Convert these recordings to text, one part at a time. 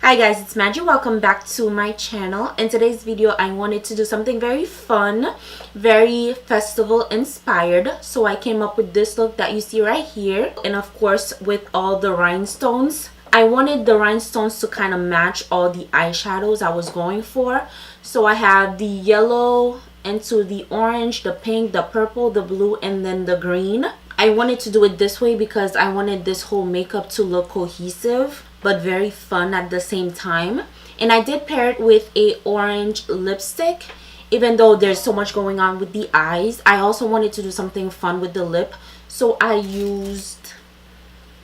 Hi guys, it's Maggie. Welcome back to my channel. In today's video, I wanted to do something very fun, very festival inspired. So I came up with this look that you see right here. And of course, with all the rhinestones. I wanted the rhinestones to kind of match all the eyeshadows I was going for. So I have the yellow into the orange, the pink, the purple, the blue, and then the green. I wanted to do it this way because I wanted this whole makeup to look cohesive but very fun at the same time. And I did pair it with a orange lipstick. Even though there's so much going on with the eyes, I also wanted to do something fun with the lip. So I used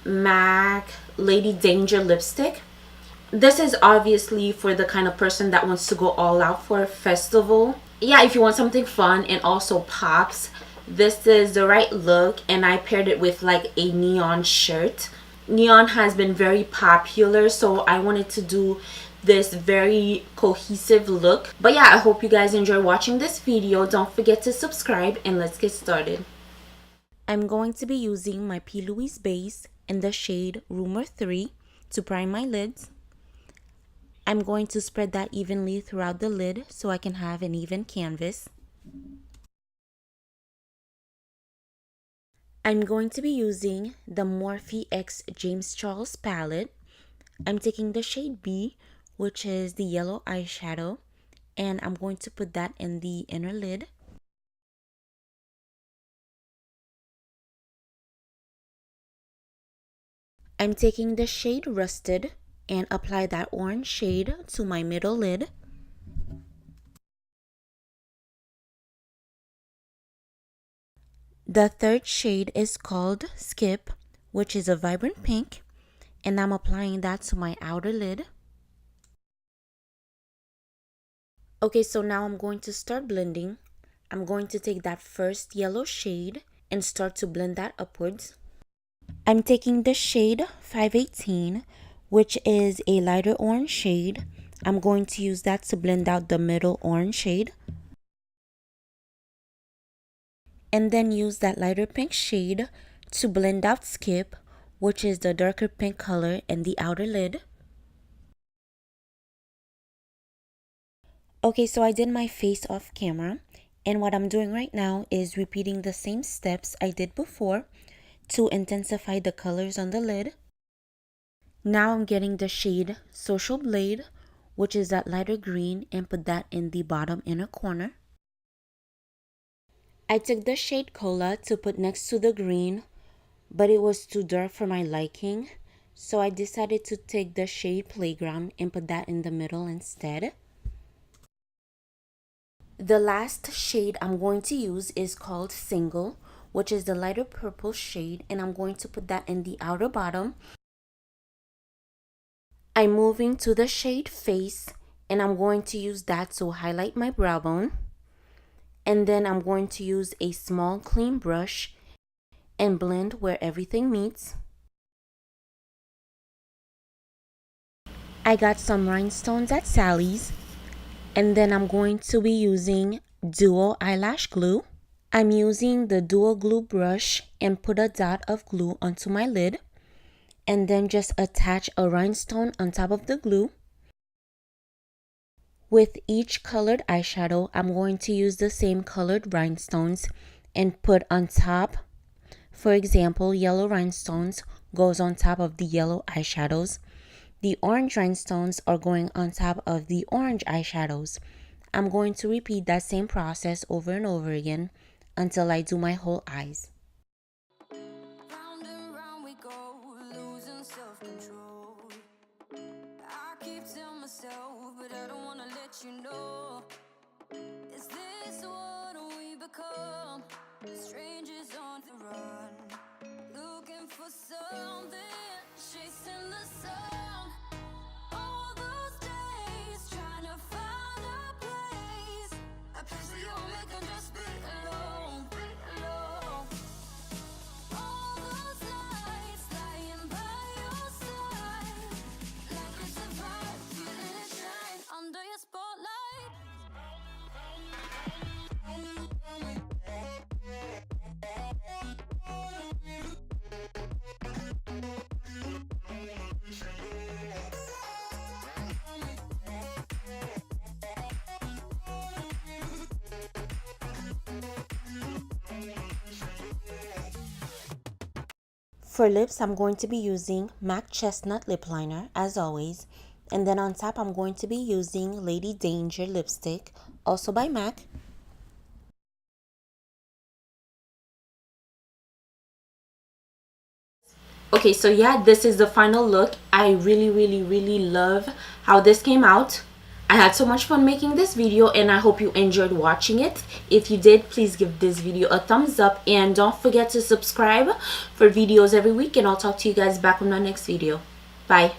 MAC Lady Danger lipstick. This is obviously for the kind of person that wants to go all out for a festival. Yeah, if you want something fun and also pops, this is the right look. And I paired it with like a neon shirt. Neon has been very popular, so I wanted to do this very cohesive look. But yeah, I hope you guys enjoy watching this video. Don't forget to subscribe and let's get started. I'm going to be using my P. Louise base in the shade Rumor 3 to prime my lids. I'm going to spread that evenly throughout the lid so I can have an even canvas. I'm going to be using the Morphe X James Charles palette. I'm taking the shade B, which is the yellow eyeshadow, and I'm going to put that in the inner lid. I'm taking the shade Rusted and apply that orange shade to my middle lid. The third shade is called Skip, which is a vibrant pink, and I'm applying that to my outer lid. Okay, so now I'm going to start blending. I'm going to take that first yellow shade and start to blend that upwards. I'm taking the shade 518, which is a lighter orange shade. I'm going to use that to blend out the middle orange shade. And then use that lighter pink shade to blend out Skip, which is the darker pink color in the outer lid. Okay, so I did my face off camera, and what I'm doing right now is repeating the same steps I did before to intensify the colors on the lid. Now I'm getting the shade Social Blade, which is that lighter green, and put that in the bottom inner corner. I took the shade Cola to put next to the green, but it was too dark for my liking, so I decided to take the shade Playground and put that in the middle instead. The last shade I'm going to use is called Single, which is the lighter purple shade, and I'm going to put that in the outer bottom. I'm moving to the shade Face, and I'm going to use that to highlight my brow bone. And then I'm going to use a small clean brush and blend where everything meets. I got some rhinestones at Sally's, and then I'm going to be using Duo Eyelash Glue. I'm using the Duo Glue brush and put a dot of glue onto my lid, and then just attach a rhinestone on top of the glue. With each colored eyeshadow, I'm going to use the same colored rhinestones and put on top. For example, yellow rhinestones goes on top of the yellow eyeshadows. The orange rhinestones are going on top of the orange eyeshadows. I'm going to repeat that same process over and over again until I do my whole eyes. Strangers on the run, looking for something, chasing the sun. All those days trying to find a place, a place where you'll make them just be alone, be alone. For lips, I'm going to be using MAC Chestnut Lip Liner, as always. And then on top, I'm going to be using Lady Danger lipstick, also by MAC. Okay, so yeah, this is the final look. I really love how this came out. I had so much fun making this video and I hope you enjoyed watching it. If you did, please give this video a thumbs up and don't forget to subscribe for videos every week, and I'll talk to you guys back on my next video. Bye.